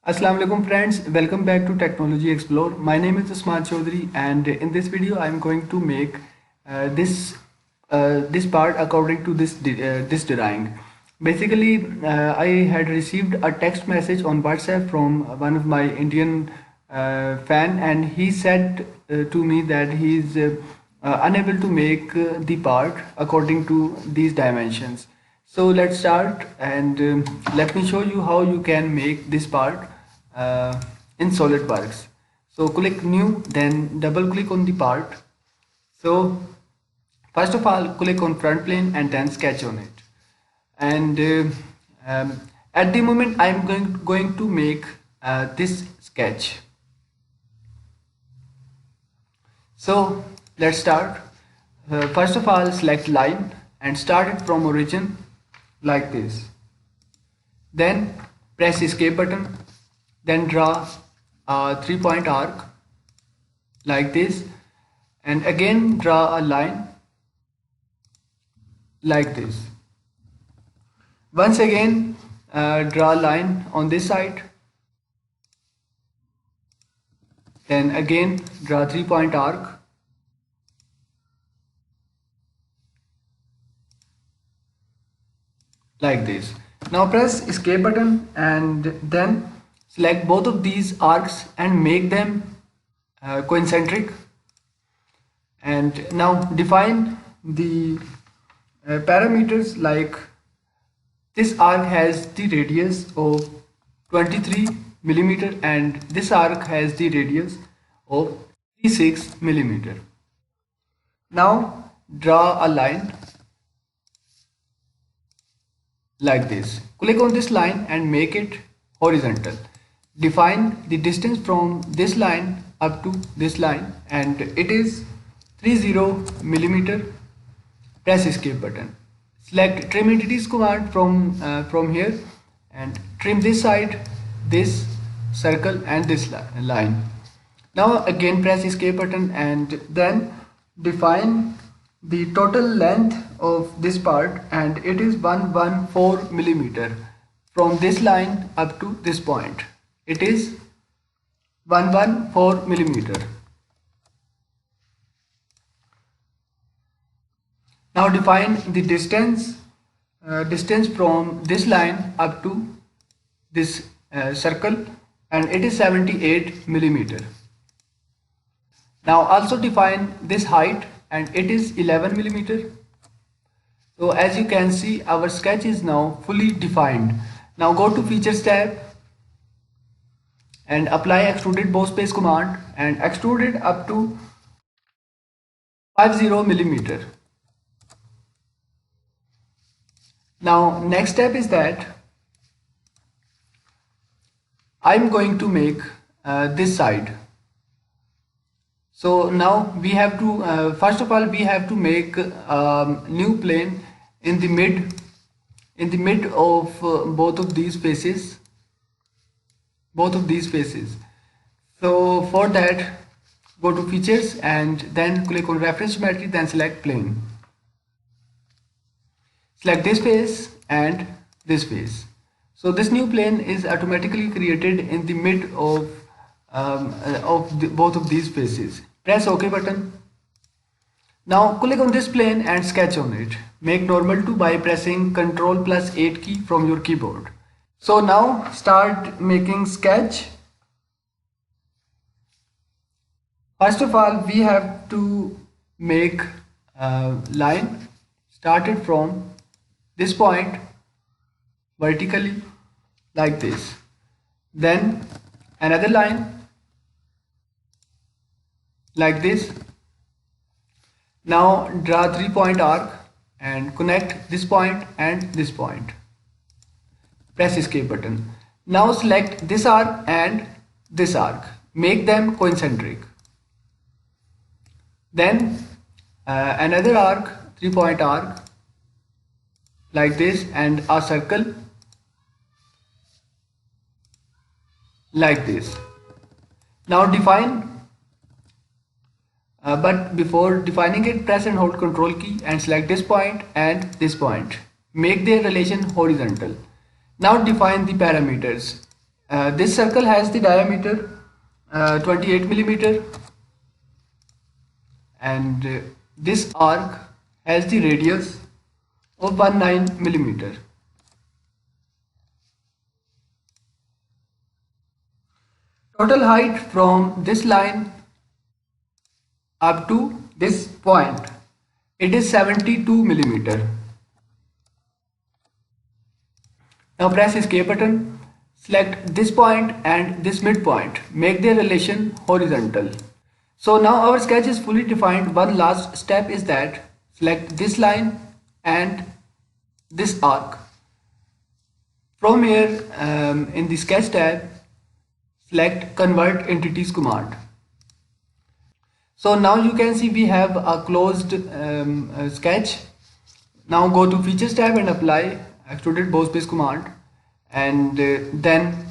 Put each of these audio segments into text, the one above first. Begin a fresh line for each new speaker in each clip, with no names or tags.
Assalamu alaikum friends, welcome back to Technology Explore. My name is Usman Chaudhary and in this video I am going to make this part according to this drawing. Basically I had received a text message on WhatsApp from one of my Indian fan, and he said to me that he is unable to make the part according to these dimensions. So let's start, and let me show you how you can make this part in SolidWorks. So click new, then double click on the part. So first of all click on front plane and then sketch on it. And at the moment I am going to make this sketch. So let's start. First of all select line and start it from origin like this. Then press escape button, then draw a 3-point arc like this, and again draw a line like this. Once again draw a line on this side, then again draw a 3-point arc like this. Now press escape button and then select both of these arcs and make them concentric. And now define the parameters, like this arc has the radius of 23 millimeter and this arc has the radius of 36 millimeter. Now draw a line like this. Click on this line and make it horizontal. Define the distance from this line up to this line, and it is 30 millimeter. Press escape button. Select trim entities command from here and trim this side, this circle and this line. Now again press escape button and then define the total length of this part, and it is 114 millimeter. From this line up to this point it is 114 millimeter. Now define the distance from this line up to this circle, and it is 78 millimeter. Now also define this height, and it is 11 millimeter. So as you can see, our sketch is now fully defined. Now go to features tab and apply extruded bow space command and extrude it up to 50 millimeter. Now next step is that I'm going to make this side. So now we have to first of all we have to make a new plane in the mid of both of these faces. So for that go to features and then click on reference geometry, then select plane. Select this face and this face. So this new plane is automatically created in the mid of both of these faces. Press OK button. Now click on this plane and sketch on it. Make normal to by pressing Ctrl+8 key from your keyboard. So now start making sketch. First of all we have to make a line started from this point vertically like this, then another line like this. Now draw 3-point arc and connect this point and this point. Press escape button. Now select this arc and this arc, make them concentric. Then another arc, 3-point arc like this, and a circle like this. Now define, but before defining it press and hold Ctrl key and select this point and this point. Make their relation horizontal. Now define the parameters. This circle has the diameter 28 millimeter, and this arc has the radius of 19 millimeter. Total height from this line up to this point, it is 72 millimeter. Now press escape button, select this point and this midpoint, make their relation horizontal. So now our sketch is fully defined. One last step is that select this line and this arc. From here in the sketch tab, select convert entities command. So now you can see we have a closed sketch. Now go to features tab and apply extruded bow space command, and then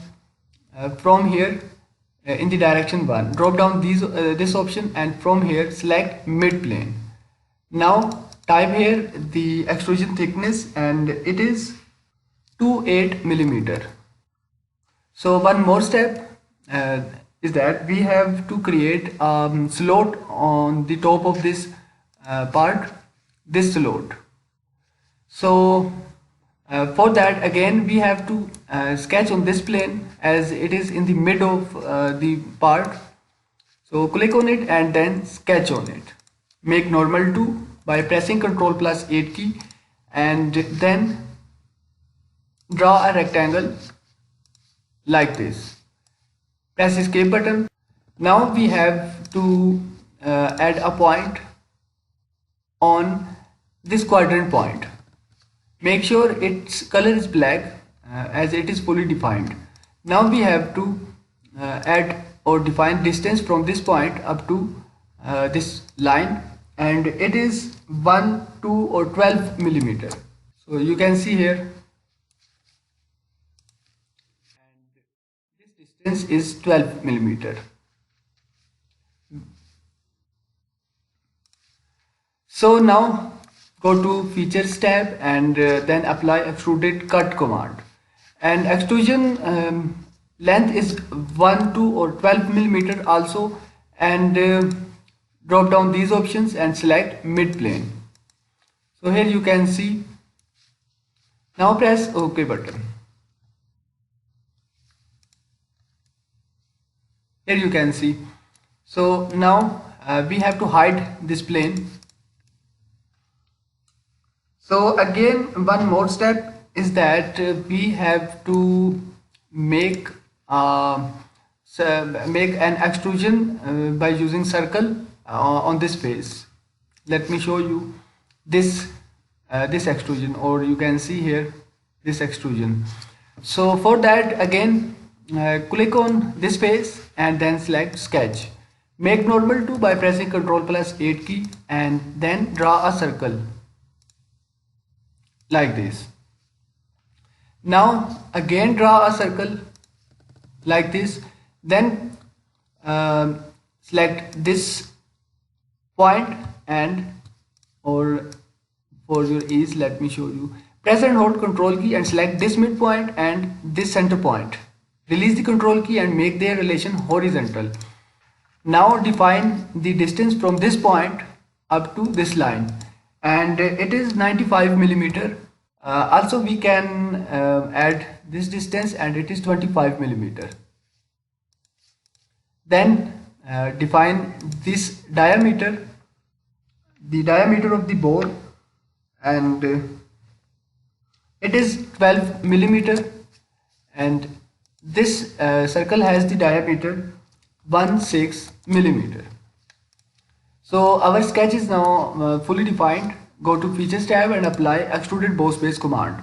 from here in the direction 1 drop down this option, and from here select mid plane. Now type here the extrusion thickness, and it is 28 millimeter. So one more step is that we have to create a slot on the top of this part, this slot. So for that again we have to sketch on this plane, as it is in the mid of the part. So click on it and then sketch on it. Make normal to by pressing Ctrl+8 key, and then draw a rectangle like this. Press escape button. Now we have to add a point on this quadrant point. Make sure its color is black as it is fully defined. Now we have to add or define distance from this point up to this line, and it is 1, 2 or 12 millimeter. So you can see here, and this distance is 12 millimeter. So now go to features tab and then apply extruded cut command, and extrusion length is 1, 2 or 12 millimeter also, and drop down these options and select mid plane. So here you can see. Now press OK button. Here you can see. So now we have to hide this plane. So again one more step is that we have to make an extrusion by using circle on this face. Let me show you this extrusion, or you can see here this extrusion. So for that again click on this face and then select sketch. Make normal to by pressing Ctrl+8 key, and then draw a circle like this. Now again draw a circle like this, then select this point, and or for your ease let me show you, press and hold Ctrl key and select this midpoint and this center point. Release the Ctrl key and make their relation horizontal. Now define the distance from this point up to this line, and it is 95 millimeter. Also we can add this distance, and it is 25 millimeter. Then define this diameter, the diameter of the bore, and it is 12 millimeter, and this circle has the diameter 16 millimeter. So our sketch is now fully defined. Go to features tab and apply extruded bow space command,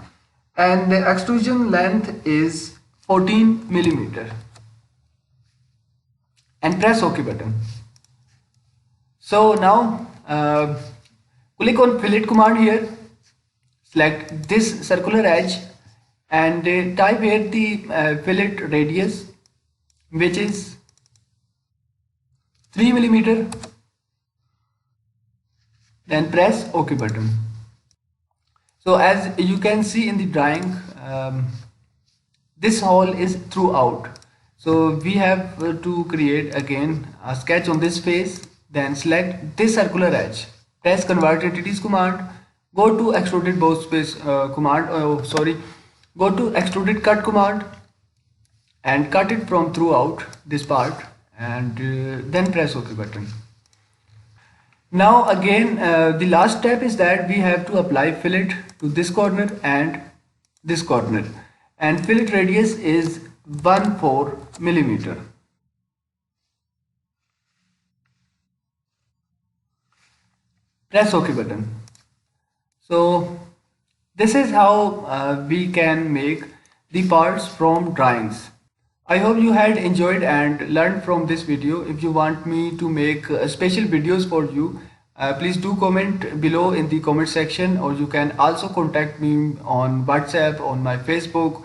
and the extrusion length is 14 millimeter, and press OK button. So now click on fillet command here, select this circular edge, and type here the fillet radius, which is 3 millimeter. Then press OK button. So as you can see in the drawing, this hole is throughout. So we have to create again a sketch on this face, then select this circular edge, press convert entities command, go to extruded both space command, go to extruded cut command and cut it from throughout this part, and then press OK button. Now again the last step is that we have to apply fillet to this corner and this corner, and fillet radius is 1/4 millimeter. Press OK button. So this is how we can make the parts from drawings. I hope you had enjoyed and learned from this video. If you want me to make special videos for you, please do comment below in the comment section, or you can also contact me on WhatsApp, on my Facebook.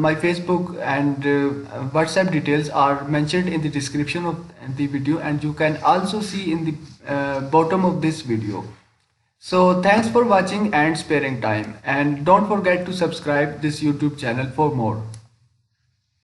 My Facebook and WhatsApp details are mentioned in the description of the video, and you can also see in the bottom of this video. So thanks for watching and sparing time, and don't forget to subscribe this YouTube channel for more.